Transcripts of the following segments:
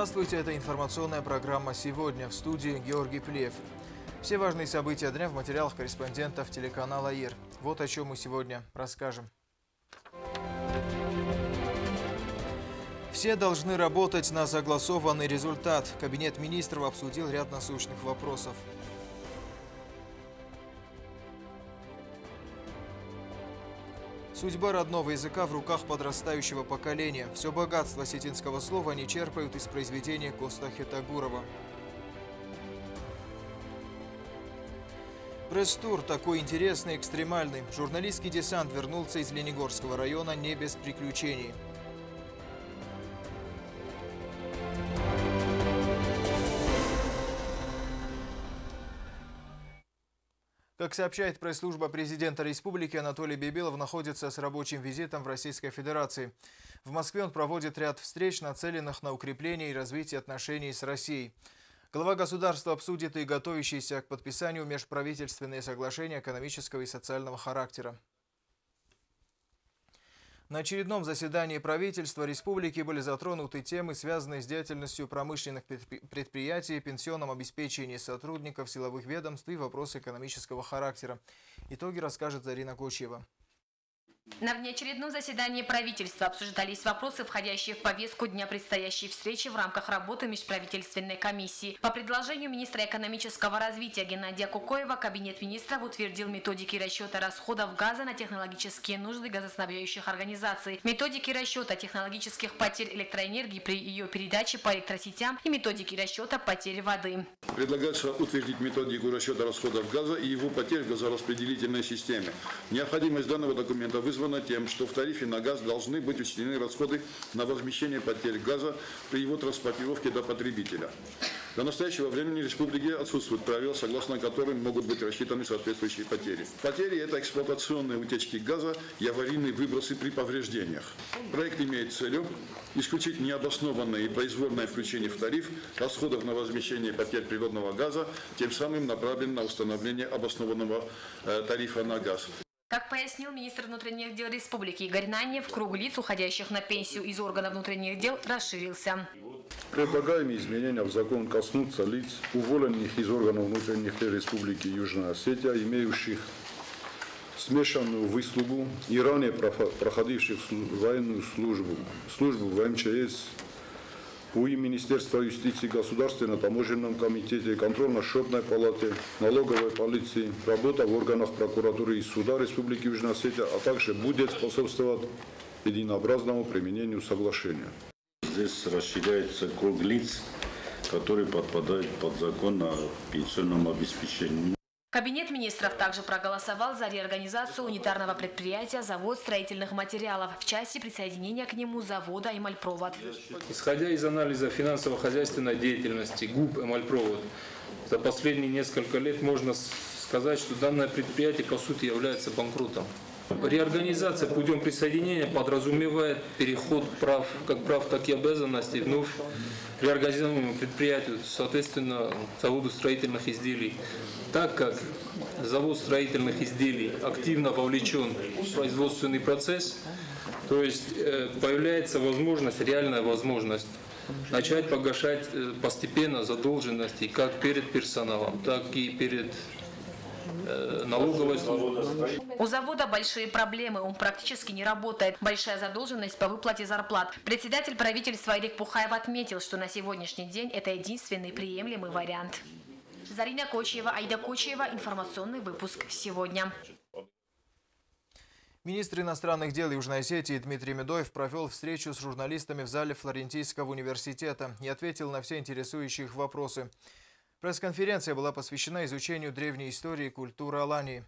Здравствуйте, это информационная программа «Сегодня», в студии Георгий Плеев. Все важные события дня в материалах корреспондентов телеканала АИР. Вот о чем мы сегодня расскажем. Все должны работать на согласованный результат. Кабинет министров обсудил ряд насущных вопросов. Судьба родного языка в руках подрастающего поколения. Все богатство осетинского слова они черпают из произведения Коста Хетагурова. Пресс-тур такой интересный, экстремальный. Журналистский десант вернулся из Ленигорского района не без приключений. Как сообщает пресс-служба президента республики, Анатолий Бебелов находится с рабочим визитом в Российской Федерации. В Москве он проводит ряд встреч, нацеленных на укрепление и развитие отношений с Россией. Глава государства обсудит и готовящиеся к подписанию межправительственные соглашения экономического и социального характера. На очередном заседании правительства республики были затронуты темы, связанные с деятельностью промышленных предприятий, пенсионном обеспечении сотрудников силовых ведомств и вопросы экономического характера. Итоги расскажет Зарина Кочева. На внеочередном заседании правительства обсуждались вопросы, входящие в повестку дня предстоящей встречи в рамках работы межправительственной комиссии. По предложению министра экономического развития Геннадия Кукоева Кабинет министров утвердил методики расчета расходов газа на технологические нужды газоснабжающих организаций, методики расчета технологических потерь электроэнергии при ее передаче по электросетям и методики расчета потерь воды. Предлагается утвердить методику расчета расходов газа и его потерь в газораспределительной системе. Необходимость данного документа вызвана тем, что в тарифе на газ должны быть учтены расходы на возмещение потерь газа при его транспортировке до потребителя. До настоящего времени в республике отсутствуют правила, согласно которым могут быть рассчитаны соответствующие потери. Потери – это эксплуатационные утечки газа и аварийные выбросы при повреждениях. Проект имеет целью исключить необоснованное и произвольное включение в тариф расходов на возмещение потерь природного газа, тем самым направлен на установление обоснованного тарифа на газ. Как пояснил министр внутренних дел республики Игорь Нанев, круг лиц, уходящих на пенсию из органов внутренних дел, расширился. Предлагаемые изменения в закон коснутся лиц, уволенных из органов внутренних дел Республики Южная Осетия, имеющих смешанную выслугу и ранее проходивших военную службу в МЧС, УИ Министерства юстиции, Государственном таможенном комитете, контрольно-счетной палате, налоговой полиции, работа в органах прокуратуры и суда Республики Южная Осетия, а также будет способствовать единообразному применению соглашения. Здесь расширяется круг лиц, которые подпадают под закон о пенсионном обеспечении. Кабинет министров также проголосовал за реорганизацию унитарного предприятия «Завод строительных материалов» в части присоединения к нему завода «Эмальпровод». Исходя из анализа финансово-хозяйственной деятельности ГУП «Эмальпровод», за последние несколько лет можно сказать, что данное предприятие по сути является банкротом. Реорганизация путем присоединения подразумевает переход прав, так и обязанностей вновь реорганизованному предприятию, соответственно, заводу строительных изделий. Так как завод строительных изделий активно вовлечен в производственный процесс, то есть появляется возможность, реальная возможность начать погашать постепенно задолженности как перед персоналом, так и перед налоговой службой. У завода большие проблемы, он практически не работает. Большая задолженность по выплате зарплат. Председатель правительства Ирек Пухаев отметил, что на сегодняшний день это единственный приемлемый вариант. Зарина Кочева, Айда Кочева. Информационный выпуск «Сегодня». Министр иностранных дел Южной Осетии Дмитрий Медоев провел встречу с журналистами в зале Флорентийского университета и ответил на все интересующие их вопросы. Пресс-конференция была посвящена изучению древней истории и культуры Алании.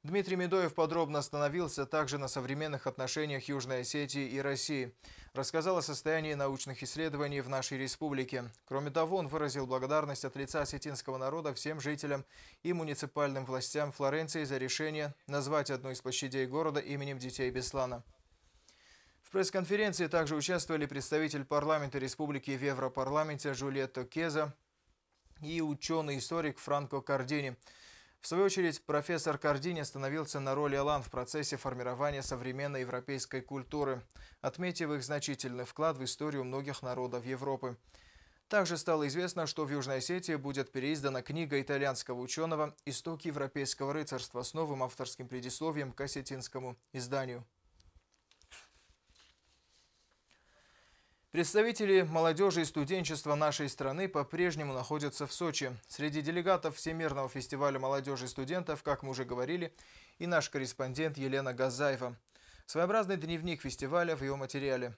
Дмитрий Медоев подробно остановился также на современных отношениях Южной Осетии и России. Рассказал о состоянии научных исследований в нашей республике. Кроме того, он выразил благодарность от лица осетинского народа всем жителям и муниципальным властям Флоренции за решение назвать одну из площадей города именем детей Беслана. В пресс-конференции также участвовали представитель парламента республики в Европарламенте Джульетто Кеза и ученый-историк Франко Кардини. В свою очередь, профессор Кардини остановился на роли Алан в процессе формирования современной европейской культуры, отметив их значительный вклад в историю многих народов Европы. Также стало известно, что в Южной Осетии будет переиздана книга итальянского ученого «Истоки европейского рыцарства» с новым авторским предисловием к осетинскому изданию. Представители молодежи и студенчества нашей страны по-прежнему находятся в Сочи. Среди делегатов Всемирного фестиваля молодежи и студентов, как мы уже говорили, и наш корреспондент Елена Газаева. Своеобразный дневник фестиваля в ее материале.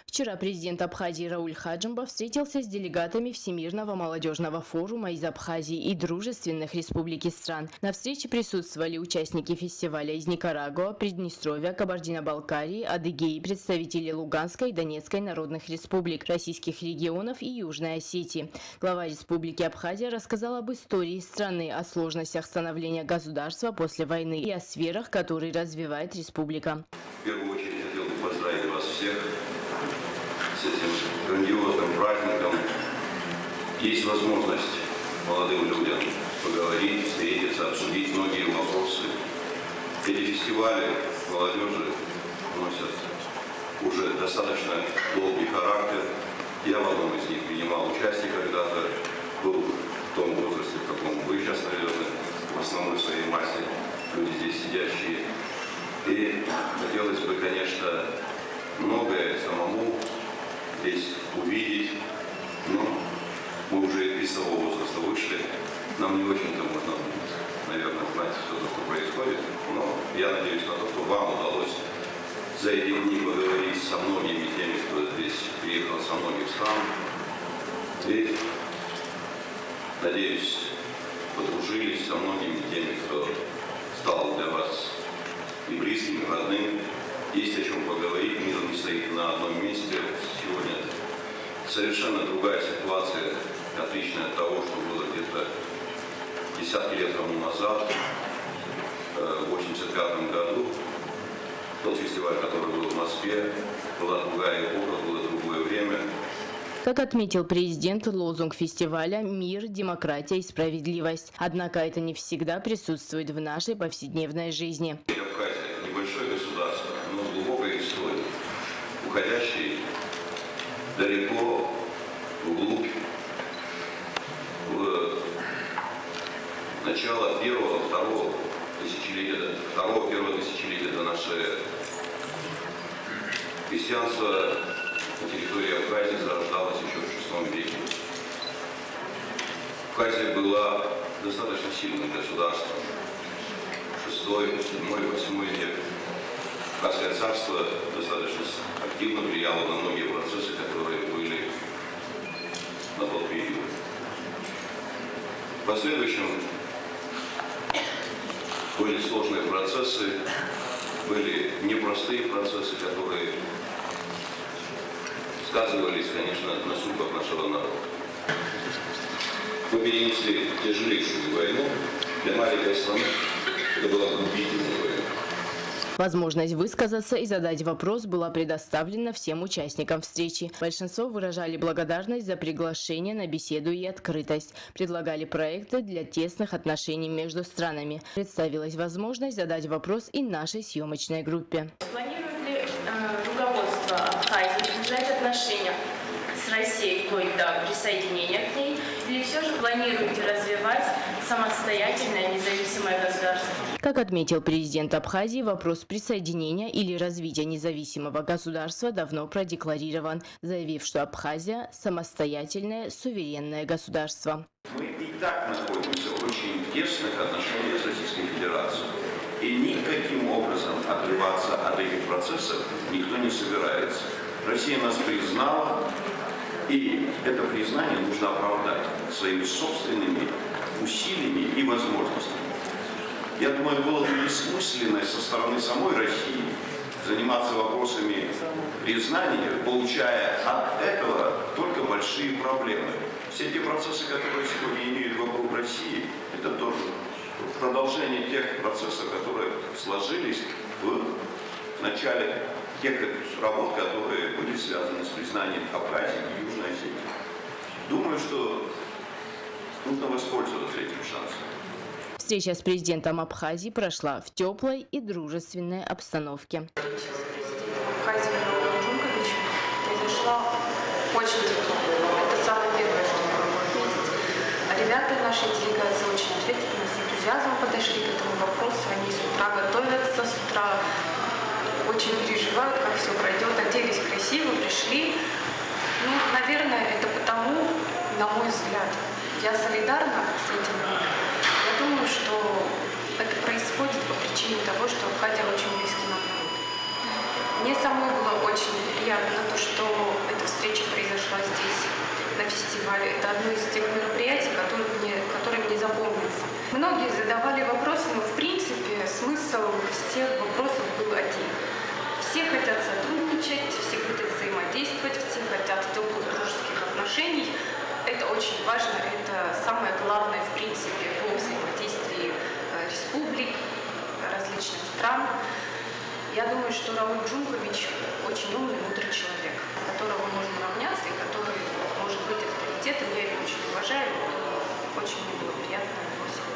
Вчера президент Абхазии Рауль Хаджимбов встретился с делегатами Всемирного молодежного форума из Абхазии и дружественных республик и стран. На встрече присутствовали участники фестиваля из Никарагуа, Приднестровья, Кабардино-Балкарии, Адыгеи, представители Луганской и Донецкой народных республик, российских регионов и Южной Осетии. Глава республики Абхазия рассказал об истории страны, о сложностях становления государства после войны и о сферах, которые развивает республика. В первую очередь хотел бы поздравить вас всех с этим грандиозным праздником. Есть возможность молодым людям поговорить, встретиться, обсудить многие вопросы. Эти фестивали молодежи носят уже достаточно долгий характер. Я в одном из них принимал участие когда-то, был в том возрасте, в каком вы сейчас, наверное, в основной своей массе люди здесь сидящие. И хотелось бы, конечно, многое самому здесь увидеть, но мы уже из того возраста вышли, нам не очень-то можно, наверное, знать все то, что происходит, но я надеюсь на то, что вам удалось за эти дни поговорить со многими теми, кто здесь приехал со многих стран, и, надеюсь, подружились со многими теми, кто стал для вас и близким, и родным. Есть о чем поговорить, мир не стоит на одном месте. Сегодня совершенно другая ситуация, отличная от того, что было где-то десятки лет тому назад, в 1985 году. Тот фестиваль, который был в Москве, была другая эпоха, было другое время. Как отметил президент, лозунг фестиваля – мир, демократия и справедливость. Однако это не всегда присутствует в нашей повседневной жизни. Абхазия – небольшое государство, но с глубокой историей, уходящей далеко вглубь, в начало первого тысячелетия до нашей эры. Христианство на территории Абхазии зарождалось еще в VI веке. Абхазия была достаточно сильным государством. VI, VII, VIII век. Абхазское царство достаточно активно влияло на многие процессы, которые были на тот период. В последующем были сложные процессы, были непростые процессы, которые сказывались, конечно, на судьбах нашего народа. Мы перенесли тяжелейшую войну. Для маленькой страны это была губительная война. Возможность высказаться и задать вопрос была предоставлена всем участникам встречи. Большинство выражали благодарность за приглашение на беседу и открытость. Предлагали проекты для тесных отношений между странами. Представилась возможность задать вопрос и нашей съемочной группе. Планирует ли руководство Абхазии держать отношения с Россией вплоть до присоединения к ней? Или все же планируете развивать самостоятельное независимое государство? Как отметил президент Абхазии, вопрос присоединения или развития независимого государства давно продекларирован, заявив, что Абхазия – самостоятельное, суверенное государство. Мы и так находимся в очень тесных отношениях с Российской Федерацией. И никаким образом отрываться от этих процессов никто не собирается. Россия нас признала, и это признание нужно оправдать своими собственными усилиями и возможностями. Я думаю, было бы бессмысленно со стороны самой России заниматься вопросами признания, получая от этого только большие проблемы. Все эти процессы, которые сегодня имеют вокруг России, это тоже продолжение тех процессов, которые сложились в начале тех работ, которые были связаны с признанием Абхазии и Южной Осетии. Думаю, что нужно воспользоваться этим шансом. Встреча с президентом Абхазии прошла в теплой и дружественной обстановке. Абхазии Раулем Джунковичем произошла очень нашей делегации очень ответственно, с энтузиазмом подошли к этому вопросу. Они с утра готовятся, с утра очень переживают, как все пройдет, оделись красиво, пришли. Ну, наверное, это потому, на мой взгляд, я солидарна с этим. Я думаю, что это происходит по причине того, что Абхазия очень близкий нам народ. Мне самой было очень приятно то, что эта встреча произошла здесь, на фестивале. Это одно из тех мероприятий, которые мне запомнятся. Многие задавали вопросы, но в принципе смысл всех вопросов был один. Все хотят сотрудничать, все хотят взаимодействовать, все хотят теплых дружеских отношений. Это очень важно, это самое главное в принципе во взаимодействии республик, различных стран. Я думаю, что Рауль Джумкович очень умный, мудрый человек, на которого можно равняться и который может быть авторитетом. Я его очень уважаю, и очень мне было приятно его сегодня.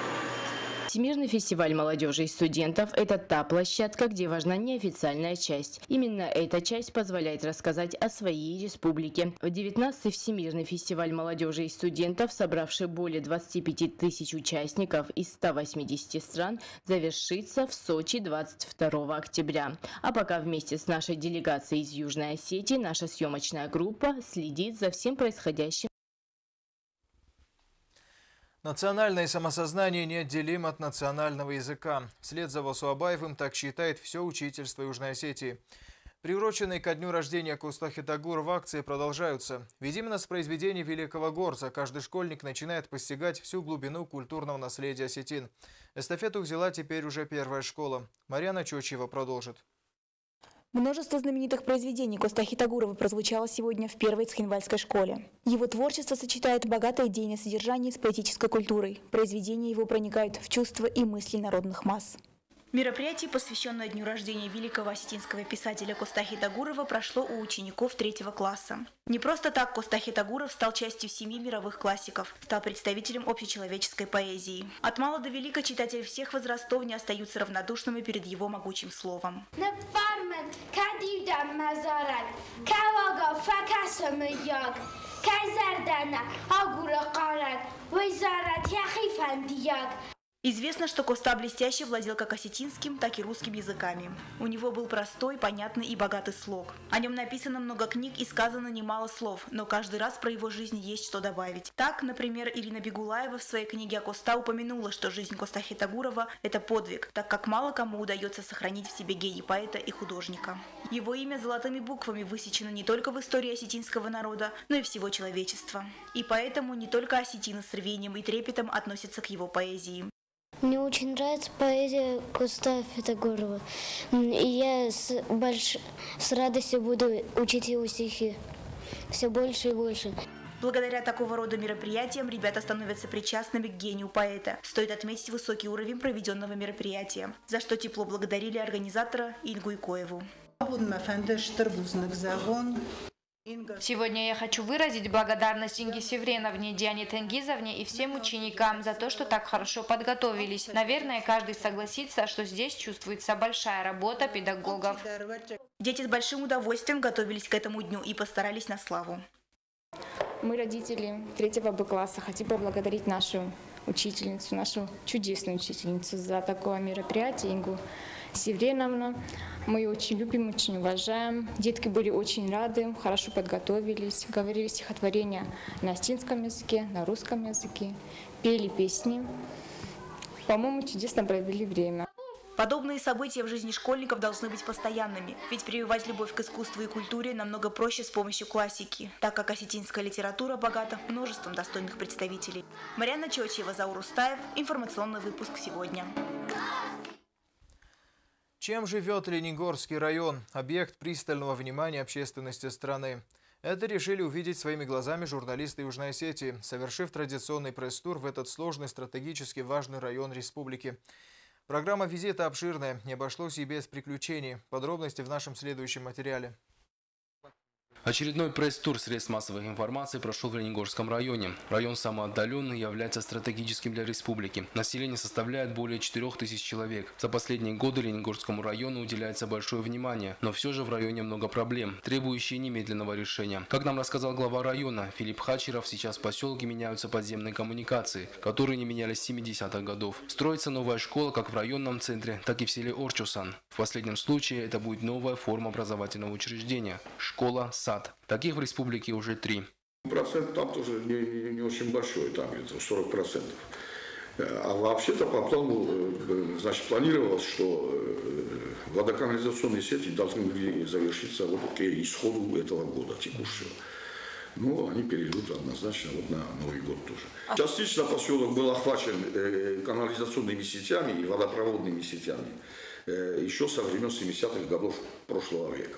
Всемирный фестиваль молодежи и студентов – это та площадка, где важна неофициальная часть. Именно эта часть позволяет рассказать о своей республике. В 19-й Всемирный фестиваль молодежи и студентов, собравший более 25 тысяч участников из 180 стран, завершится в Сочи 22 октября. А пока вместе с нашей делегацией из Южной Осетии наша съемочная группа следит за всем происходящим. Национальное самосознание неотделимо от национального языка. Вслед за Восуабаевым так считает все учительство Южной Осетии. Приуроченные ко дню рождения Костахи Тагурова акции продолжаются. Ведь именно с произведений великого горца каждый школьник начинает постигать всю глубину культурного наследия осетин. Эстафету взяла теперь уже первая школа. Марьяна Чочева продолжит. Множество знаменитых произведений Костахи Тагурова прозвучало сегодня в первой цхинвальской школе. Его творчество сочетает богатое идейное содержание с поэтической культурой. Произведения его проникают в чувства и мысли народных масс. Мероприятие, посвященное дню рождения великого осетинского писателя Костахи Тагурова, прошло у учеников 3 класса. Не просто так Костахи Тагуров стал частью 7 мировых классиков, стал представителем общечеловеческой поэзии. От мала до велика читатели всех возрастов не остаются равнодушными перед его могучим словом. Известно, что Коста блестяще владел как осетинским, так и русским языками. У него был простой, понятный и богатый слог. О нем написано много книг и сказано немало слов, но каждый раз про его жизнь есть что добавить. Так, например, Ирина Бегулаева в своей книге о Коста упомянула, что жизнь Костахи Тагурова – это подвиг, так как мало кому удается сохранить в себе гений поэта и художника. Его имя золотыми буквами высечено не только в истории осетинского народа, но и всего человечества. И поэтому не только осетины с рвением и трепетом относятся к его поэзии. Мне очень нравится поэзия Костахи Тагурова, и я с радостью буду учить его стихи все больше и больше. Благодаря такого рода мероприятиям ребята становятся причастными к гению поэта. Стоит отметить высокий уровень проведенного мероприятия, за что тепло благодарили организатора Ингу Икоеву. Сегодня я хочу выразить благодарность Инге Севреновне, Диане Тенгизовне и всем ученикам за то, что так хорошо подготовились. Наверное, каждый согласится, что здесь чувствуется большая работа педагогов. Дети с большим удовольствием готовились к этому дню и постарались на славу. Мы, родители 3 Б класса, хотим поблагодарить нашу учительницу, нашу чудесную учительницу за такое мероприятие, Ингу Севреновну. Мы ее очень любим, очень уважаем. Детки были очень рады, хорошо подготовились, говорили стихотворения на осетинском языке, на русском языке, пели песни. По-моему, чудесно провели время. Подобные события в жизни школьников должны быть постоянными, ведь прививать любовь к искусству и культуре намного проще с помощью классики, так как осетинская литература богата множеством достойных представителей. Марьяна Чочева, Заур Устаев. Информационный выпуск сегодня. Чем живет Ленигорский район? Объект пристального внимания общественности страны. Это решили увидеть своими глазами журналисты Южной Осетии, совершив традиционный пресс-тур в этот сложный, стратегически важный район республики. Программа визита обширная, не обошлось и без приключений. Подробности в нашем следующем материале. Очередной пресс-тур средств массовой информации прошел в Ленингорском районе. Район самоотдаленный является стратегическим для республики. Население составляет более 4000 человек. За последние годы Ленингорскому району уделяется большое внимание, но все же в районе много проблем, требующие немедленного решения. Как нам рассказал глава района Филипп Хачеров, сейчас в поселке меняются подземные коммуникации, которые не менялись с 70-х годов. Строится новая школа как в районном центре, так и в селе Орчусан. В последнем случае это будет новая форма образовательного учреждения – школа-сад. Таких в республике уже 3. Процент там тоже не очень большой, там где-то 40%. А вообще-то по плану, значит, планировалось, что водоканализационные сети должны были завершиться вот к исходу этого года текущего. Ну, они перейдут однозначно вот на Новый год тоже. Частично поселок был охвачен канализационными сетями и водопроводными сетями еще со времен 70-х годов прошлого века.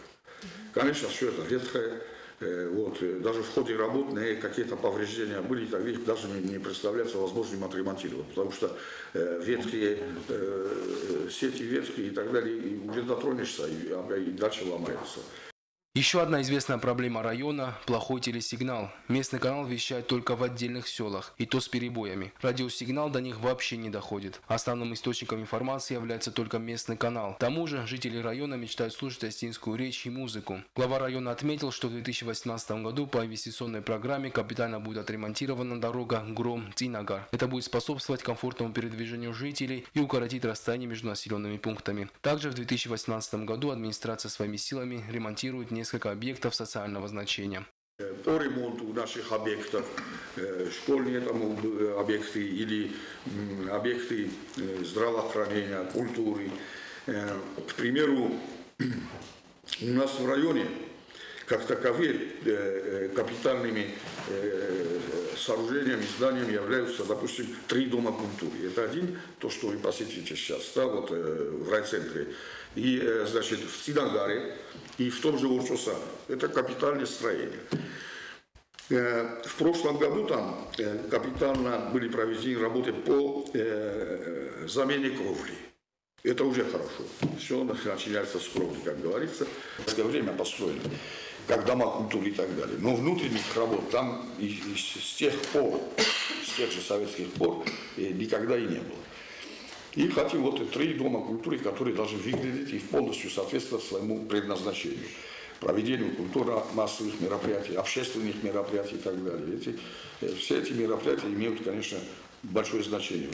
Конечно, все это ветхое. Вот, даже в ходе работ какие-то повреждения были, так их даже не представляется возможным отремонтировать, потому что ветхие сети ветхие и так далее, и уже дотронешься, и дальше ломается. Еще одна известная проблема района – плохой телесигнал. Местный канал вещает только в отдельных селах, и то с перебоями. Радиосигнал до них вообще не доходит. Основным источником информации является только местный канал. К тому же жители района мечтают слушать осетинскую речь и музыку. Глава района отметил, что в 2018 году по инвестиционной программе капитально будет отремонтирована дорога Гром-Цинагар. Это будет способствовать комфортному передвижению жителей и укоротить расстояние между населенными пунктами. Также в 2018 году администрация своими силами ремонтирует несколько объектов социального значения. По ремонту наших объектов, школьные там объекты или объекты здравоохранения, культуры. К примеру, у нас в районе как таковые капитальными сооружениями, зданиями являются, допустим, 3 дома культуры. Это один, то, что вы посетите сейчас, да, вот в райцентре. И, значит, в Цинагаре и в том же Орчусане. Это капитальное строение. В прошлом году там капитально были проведены работы по замене кровли. Это уже хорошо. Все начинается с кровли, как говорится. В это время построено, как дома культуры и так далее. Но внутренних работ там с тех пор, с тех же советских пор никогда и не было. И хотим вот 3 дома культуры, которые должны выглядеть и полностью соответствовать своему предназначению. Проведению культурно-массовых мероприятий, общественных мероприятий и так далее. Все эти мероприятия имеют, конечно, большое значение.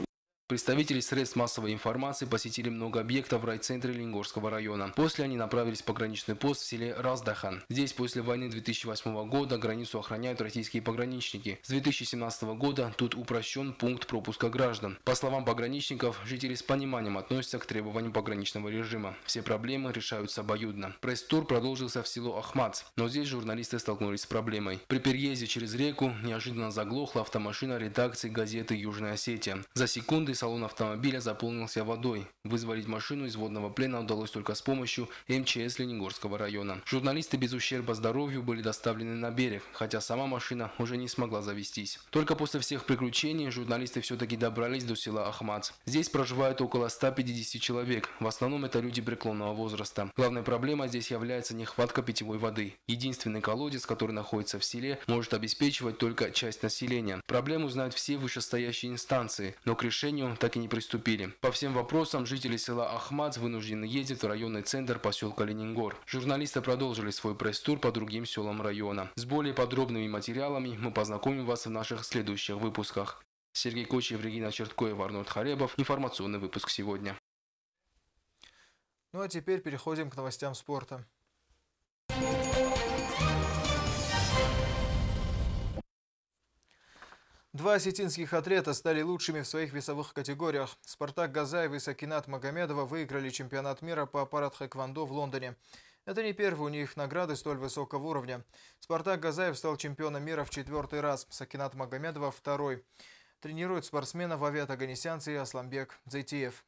Представители средств массовой информации посетили много объектов в райцентре Ленингорского района. После они направились в пограничный пост в селе Раздахан. Здесь после войны 2008 года границу охраняют российские пограничники. С 2017 года тут упрощен пункт пропуска граждан. По словам пограничников, жители с пониманием относятся к требованиям пограничного режима. Все проблемы решаются обоюдно. Пресс-тур продолжился в село Ахмац, но здесь журналисты столкнулись с проблемой. При переезде через реку неожиданно заглохла автомашина редакции газеты «Южная Осетия». За секунды салон автомобиля заполнился водой. Вызволить машину из водного плена удалось только с помощью МЧС Ленингорского района. Журналисты без ущерба здоровью были доставлены на берег, хотя сама машина уже не смогла завестись. Только после всех приключений журналисты все-таки добрались до села Ахмац. Здесь проживает около 150 человек. В основном это люди преклонного возраста. Главной проблемой здесь является нехватка питьевой воды. Единственный колодец, который находится в селе, может обеспечивать только часть населения. Проблему знают все вышестоящие инстанции, но к решению так и не приступили. По всем вопросам жители села Ахмац вынуждены ездить в районный центр поселка Ленингор. Журналисты продолжили свой пресс-тур по другим селам района. С более подробными материалами мы познакомим вас в наших следующих выпусках. Сергей Кочев, Регина Черткоева, Арнольд Харебов. Информационный выпуск сегодня. Ну а теперь переходим к новостям спорта. Два осетинских атлета стали лучшими в своих весовых категориях. Спартак Газаев и Сакинат Магомедова выиграли чемпионат мира по парад-хэквондо в Лондоне. Это не первые у них награды столь высокого уровня. Спартак Газаев стал чемпионом мира в 4-й раз, Сакинат Магомедова – 2-й. Тренируют спортсменов Авет Аганесянц и Асламбек Зайтиев.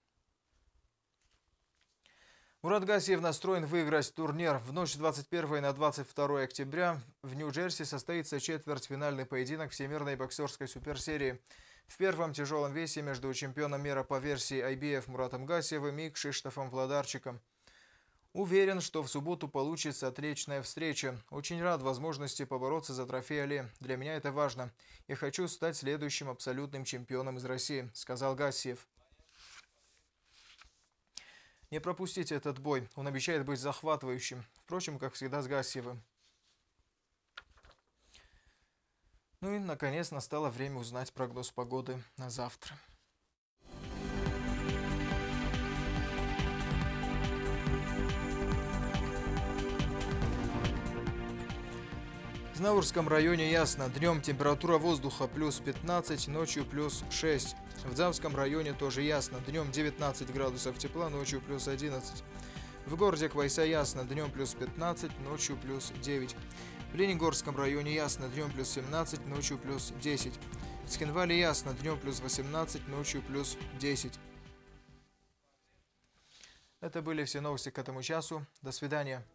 Мурат Гасиев настроен выиграть турнир. В ночь с 21 на 22 октября в Нью-Джерси состоится четвертьфинальный поединок Всемирной боксерской суперсерии. В первом тяжелом весе между чемпионом мира по версии IBF Муратом Гасиевым и Кшиштофом Владарчиком. Уверен, что в субботу получится отличная встреча. Очень рад возможности побороться за трофей Але. Для меня это важно. Я хочу стать следующим абсолютным чемпионом из России, сказал Гассиев. Не пропустите этот бой. Он обещает быть захватывающим. Впрочем, как всегда с Гассиевым. Ну и, наконец, настало время узнать прогноз погоды на завтра. В Знаурском районе ясно. Днем температура воздуха плюс 15, ночью плюс 6. В Дзамском районе тоже ясно. Днем 19 градусов тепла, ночью плюс 11. В городе Квайса ясно. Днем плюс 15, ночью плюс 9. В Ленигорском районе ясно. Днем плюс 17, ночью плюс 10. В Цхинвале ясно. Днем плюс 18, ночью плюс 10. Это были все новости к этому часу. До свидания.